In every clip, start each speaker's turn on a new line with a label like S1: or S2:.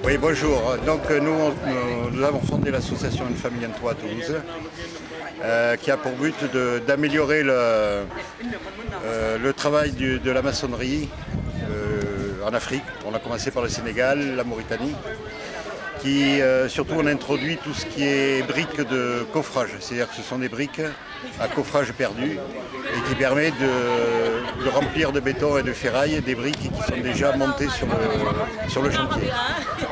S1: Oui, bonjour. Donc nous avons fondé l'association Une famille en trois à Toulouse, qui a pour but d'améliorer le travail de la maçonnerie en Afrique. On a commencé par le Sénégal, la Mauritanie, qui surtout on introduit tout ce qui est briques de coffrage, c'est-à-dire que ce sont des briques à coffrage perdu et qui permet de remplir de béton et de ferraille des briques qui sont déjà montées sur le chantier.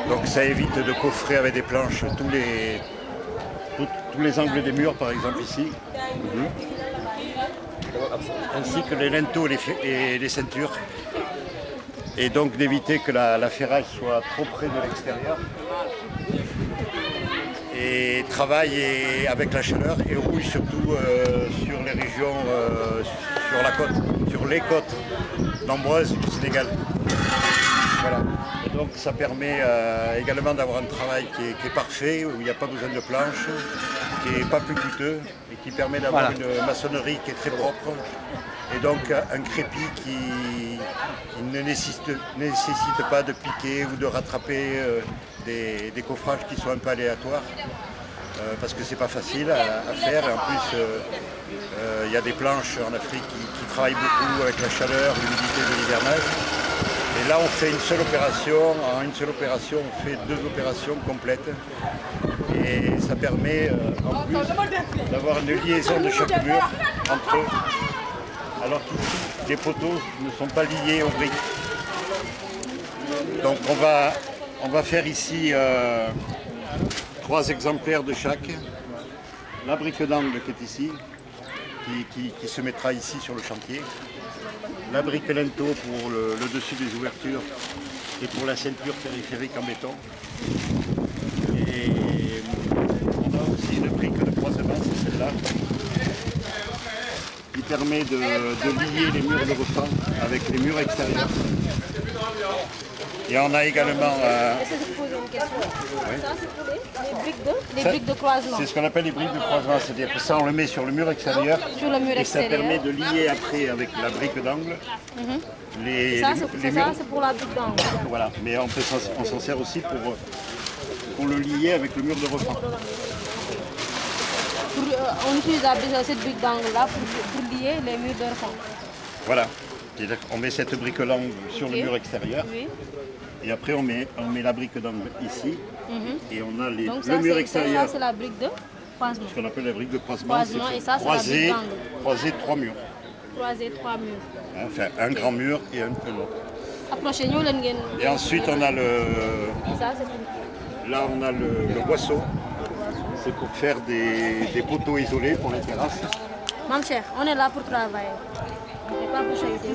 S1: Donc ça évite de coffrer avec des planches tous les angles des murs, par exemple ici, ainsi que les linteaux et les ceintures, et donc d'éviter que la ferraille soit trop près de l'extérieur. Et travaille avec la chaleur et rouille surtout sur les régions, sur la côte, sur les côtes nombreuses du Sénégal. Voilà. Et donc ça permet également d'avoir un travail qui est parfait, où il n'y a pas besoin de planches, qui n'est pas plus coûteux et qui permet d'avoir une maçonnerie qui est très propre. Et donc un crépi qui ne nécessite pas de piquer ou de rattraper des coffrages qui sont un peu aléatoires, parce que c'est pas facile à faire. Et en plus, il y a des planches en Afrique qui travaillent beaucoup avec la chaleur, l'humidité de l'hivernage. Et là, on fait une seule opération. En une seule opération, on fait deux opérations complètes. Et ça permet en plus d'avoir une liaison de chaque mur entre eux. Alors qu'ici, les poteaux ne sont pas liés aux briques. Donc on va faire ici 3 exemplaires de chaque. La brique d'angle qui est ici, qui se mettra ici sur le chantier. La brique linteau pour le dessus des ouvertures et pour la ceinture périphérique en béton. Et on a aussi une brique de croisement, c'est celle-là, qui permet de lier les murs de refend avec les murs extérieurs. Et on a également...
S2: Est-ce que je peux poser une question? Oui. Ça, c'est pour les briques de croisement.
S1: C'est ce qu'on appelle les briques de croisement, c'est-à-dire que ça, on le met sur le mur extérieur.
S2: Sur le mur extérieur.
S1: Et ça permet de lier après avec la brique d'angle.
S2: Ça, c'est pour la brique d'angle.
S1: Voilà, mais on s'en sert aussi pour le lier avec le mur de refend.
S2: On utilise cette brique d'angle-là pour lier les murs de refend.
S1: Voilà, c'est-à-dire qu'on met cette brique d'angle sur le mur extérieur. Oui. Et après, on met la brique d'angle ici. Et on a le mur extérieur.
S2: Ça, c'est la brique de croisement.
S1: Ce qu'on appelle la brique de croisement.
S2: Et ça, c'est la brique d'angle.
S1: Croiser 3 murs.
S2: Croiser 3 murs.
S1: Enfin, un grand mur et un autre.
S2: Approchez-nous.
S1: Et ensuite, on a là, on a le boisseau. C'est pour faire des poteaux isolés pour les terrasses.
S2: Mon cher, on est là pour travailler. On n'est pas pour chahuter.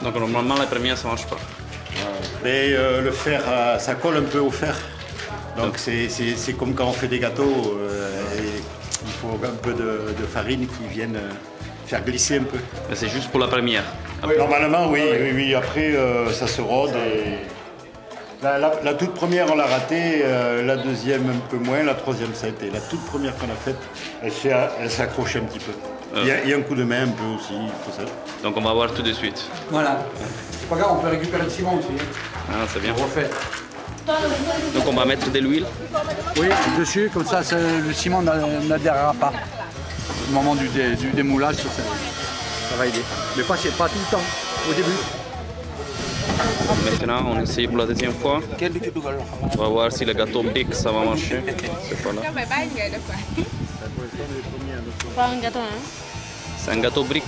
S3: Donc normalement la première ça marche pas.
S1: Mais le fer, ça colle un peu au fer. Donc c'est comme quand on fait des gâteaux, et il faut un peu de farine qui vienne faire glisser un peu.
S3: Mais c'est juste pour la première.
S1: Oui. Normalement, oui. Après, ça se rôde. Et... La toute première, on l'a ratée. La deuxième, un peu moins. La troisième, ça a été. La toute première qu'on a faite, elle s'accroche un petit peu. Il y a un coup de main un peu aussi. Faut ça.
S3: Donc on va voir tout de suite.
S4: Voilà. C'est pas grave, on peut récupérer le ciment aussi.
S3: Ah, c'est bien.
S4: On refait.
S3: Donc on va mettre de l'huile.
S4: Oui, dessus, comme ça, le ciment n'adhérera pas. Au moment du démoulage, ça va aider. Mais pas tout le temps, au début.
S3: Maintenant on essaye pour la deuxième fois. On va voir si le gâteau brique ça va marcher. C'est pas là.
S2: Pas un gâteau, hein?
S3: C'est un gâteau brique.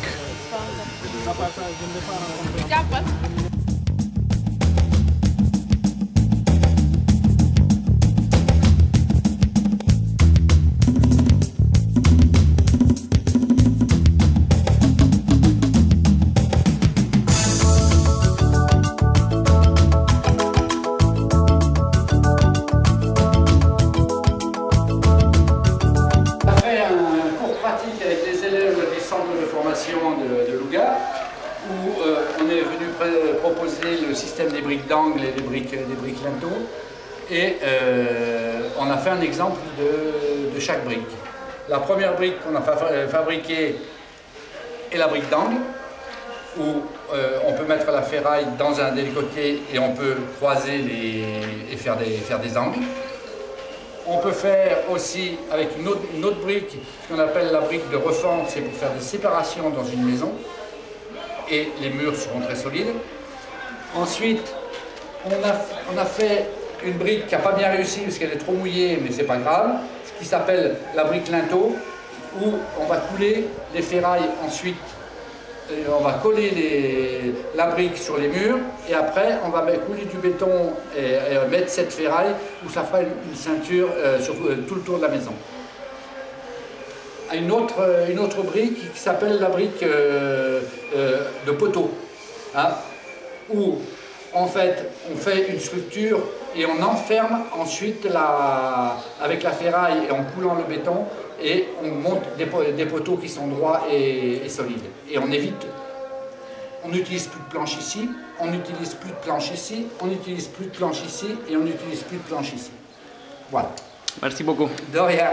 S4: De Louga, où on est venu proposer le système des briques d'angle et des briques linteaux, et on a fait un exemple de chaque brique. La première brique qu'on a fabriquée est la brique d'angle, où on peut mettre la ferraille dans un délicoté et on peut croiser et faire des angles. On peut faire aussi avec une autre brique, ce qu'on appelle la brique de refente, c'est pour faire des séparations dans une maison. Et les murs seront très solides. Ensuite, on a fait une brique qui n'a pas bien réussi parce qu'elle est trop mouillée, mais c'est pas grave, ce qui s'appelle la brique linteau, où on va couler les ferrailles ensuite. On va coller la brique sur les murs et après on va couler du béton et mettre cette ferraille où ça fera une ceinture sur tout le tour de la maison. Une autre brique qui s'appelle la brique de poteau, hein, où en fait on fait une structure et on enferme ensuite avec la ferraille et en coulant le béton, et on monte des poteaux qui sont droits et solides. Et on évite, on n'utilise plus de planche ici, on n'utilise plus de planche ici, on n'utilise plus de planche ici et on n'utilise plus de planche ici. Voilà.
S3: Merci beaucoup.
S4: De rien.